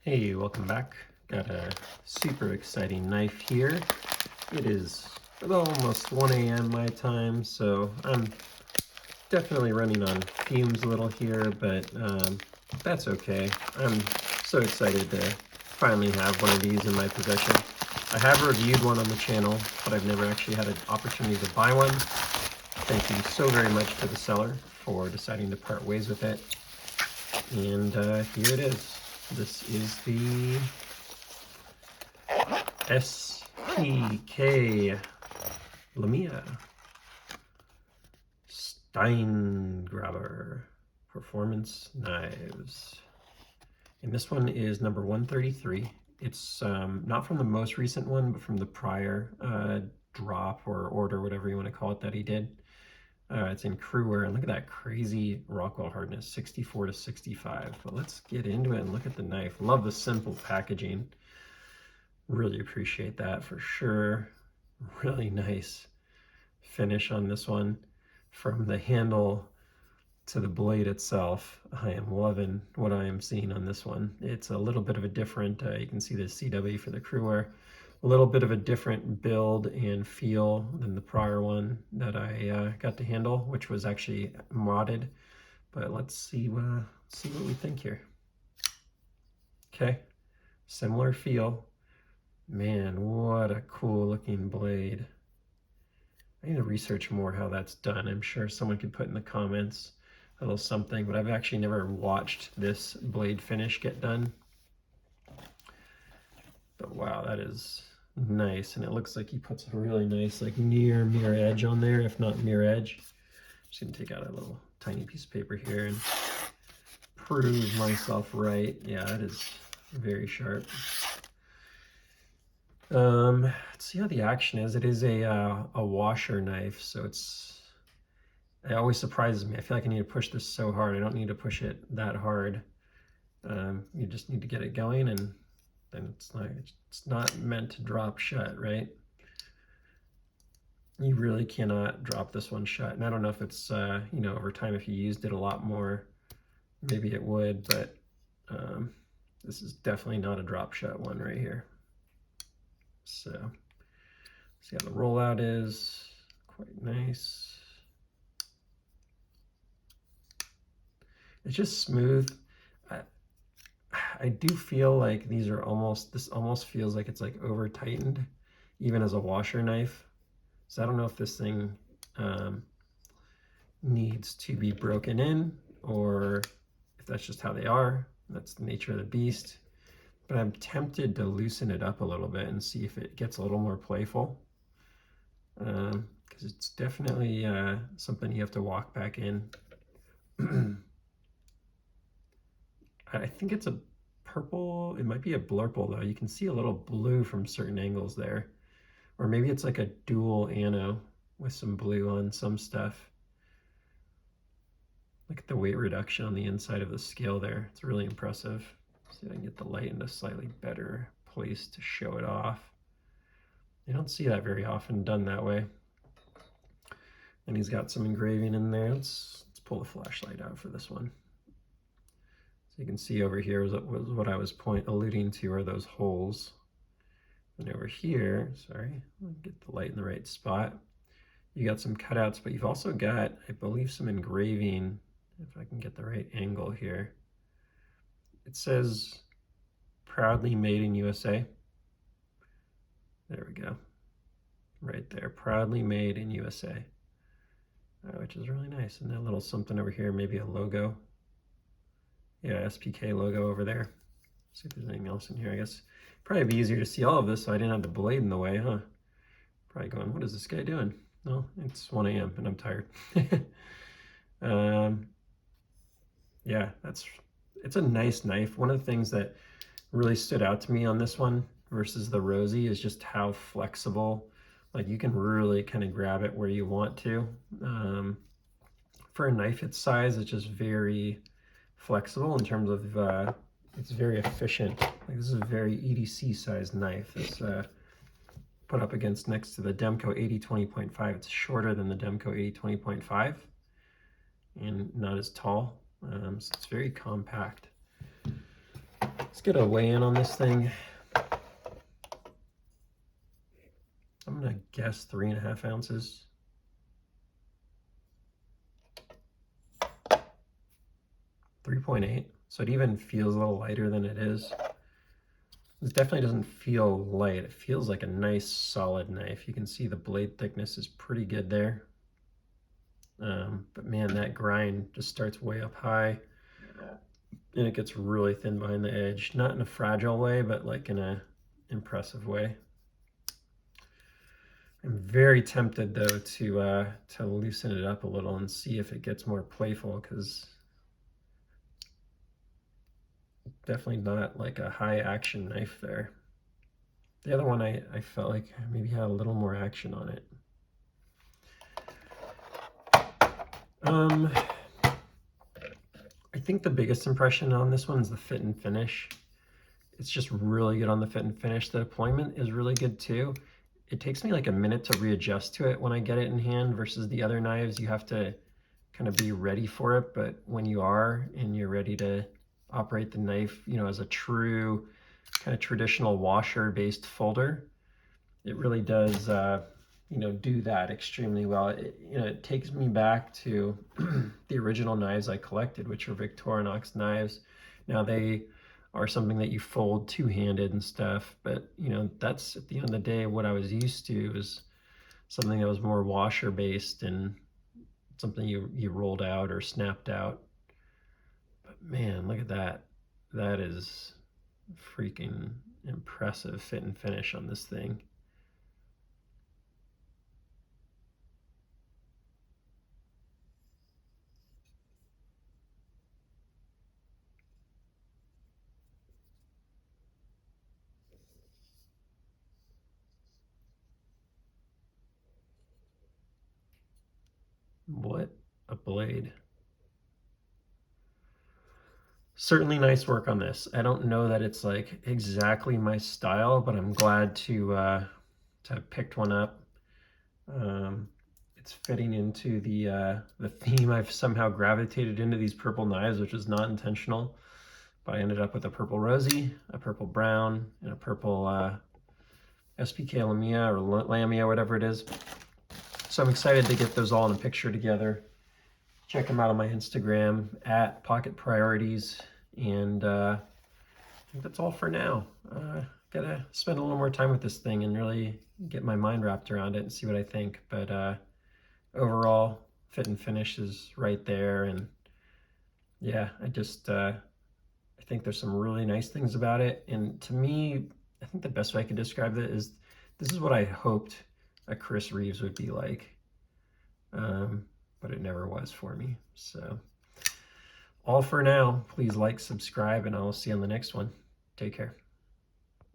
Hey, welcome back. Got a super exciting knife here. It is almost 1 a.m. my time, so I'm definitely running on fumes a little here, but that's okay. I'm so excited to finally have one of these in my possession. I have reviewed one on the channel, but I've never actually had an opportunity to buy one. Thank you so very much to the seller for deciding to part ways with it. And here it is. This is the SPK Lamia Steingraber Performance Knives. And this one is number 133. It's not from the most recent one, but from the prior drop or order, whatever you want to call it, that he did. It's in CruWear, and look at that crazy Rockwell hardness, 64 to 65. But let's get into it and look at the knife. Love the simple packaging. Really appreciate that for sure. Really nice finish on this one. From the handle to the blade itself, I am loving what I am seeing on this one. It's a little bit of a different, you can see the CW for the CruWear, a little bit of a different build and feel than the prior one that I got to handle, which was actually modded. But let's see what we think here. Okay, similar feel. Man, what a cool looking blade. I need to research more how that's done. I'm sure someone could put in the comments a little something, but I've actually never watched this blade finish get done. But wow, that is nice. And it looks like he puts a really nice like near mirror edge on there, if not mirror edge. Just gonna take out a little tiny piece of paper here and prove myself right. Yeah, that is very sharp. Let's see how the action is. It is a washer knife, so it always surprises me. I feel like I need to push this so hard. I don't need to push it that hard. You just need to get it going, and then it's not meant to drop shut, right? You really cannot drop this one shut. And I don't know if it's you know, over time, if you used it a lot more, maybe it would, but this is definitely not a drop shut one right here. So see how the rollout is. Quite nice. It's just smooth. I do feel like these are this almost feels like it's like over tightened, even as a washer knife. So I don't know if this thing needs to be broken in, or if that's just how they are. That's the nature of the beast. But I'm tempted to loosen it up a little bit and see if it gets a little more playful. Because it's definitely something you have to walk back in. I think it's a purple, it might be a blurple though. You can see a little blue from certain angles there. Or maybe it's like a dual ano with some blue on some stuff. Look at the weight reduction on the inside of the scale there. It's really impressive. See if I can get the light in a slightly better place to show it off. You don't see that very often done that way. And he's got some engraving in there. Let's pull the flashlight out for this one. So you can see over here was what I was alluding to, are those holes. And over here, sorry, let me get the light in the right spot. You got some cutouts, but you've also got, I believe, some engraving, if I can get the right angle here. It says, proudly made in USA. There we go. Right there, proudly made in USA. Which is really nice. And that little something over here, maybe a logo. Yeah, SPK logo over there. See if there's anything else in here, I guess. Probably be easier to see all of this so I didn't have the blade in the way, huh? Probably going, what is this guy doing? No, it's 1 a.m. and I'm tired. Yeah, it's a nice knife. One of the things that really stood out to me on this one versus the Rosie is just how flexible, like you can really kind of grab it where you want to. For a knife its size, it's just very flexible in terms of it's very efficient. Like this is a very EDC sized knife. It's put up against next to the Demco 8020.5. It's shorter than the Demco 8020.5 and not as tall. So it's very compact. Let's get a weigh-in on this thing. I'm gonna guess 3.5 ounces. 3.8, so it even feels a little lighter than it is. This definitely doesn't feel light. It feels like a nice solid knife. You can see the blade thickness is pretty good there. But man, that grind just starts way up high and it gets really thin behind the edge. Not in a fragile way, but like in a impressive way. I'm very tempted though to loosen it up a little and see if it gets more playful, because definitely not like a high action knife there. The other one I felt like maybe had a little more action on it. I think the biggest impression on this one is the fit and finish. It's just really good on the fit and finish. The deployment is really good too. It takes me like a minute to readjust to it when I get it in hand, versus the other knives you have to kind of be ready for it. But when you are and you're ready to operate the knife, you know, as a true kind of traditional washer based folder, it really does you know, do that extremely well. You know, it takes me back to the original knives I collected, which are Victorinox knives. Now they are something that you fold two-handed and stuff, but you know, that's at the end of the day what I was used to, is something that was more washer based and something you rolled out or snapped out. But man, look at that. That is freaking impressive fit and finish on this thing. What a blade. Certainly nice work on this. I don't know that it's like exactly my style, but I'm glad to have picked one up. It's fitting into the theme. I've somehow gravitated into these purple knives, which is not intentional, but I ended up with a purple rosy, a purple brown, and a purple SPK Lamia or Lamia, whatever it is. So I'm excited to get those all in a picture together. Check them out on my Instagram at Pocket Priorities. And I think that's all for now. Gotta spend a little more time with this thing and really get my mind wrapped around it and see what I think. But overall, fit and finish is right there. And yeah, I think there's some really nice things about it. And to me, I think the best way I could describe it is this is what I hoped a Chris Reeves would be like. But it never was for me. So all for now. Please like, subscribe, and I'll see you on the next one. Take care.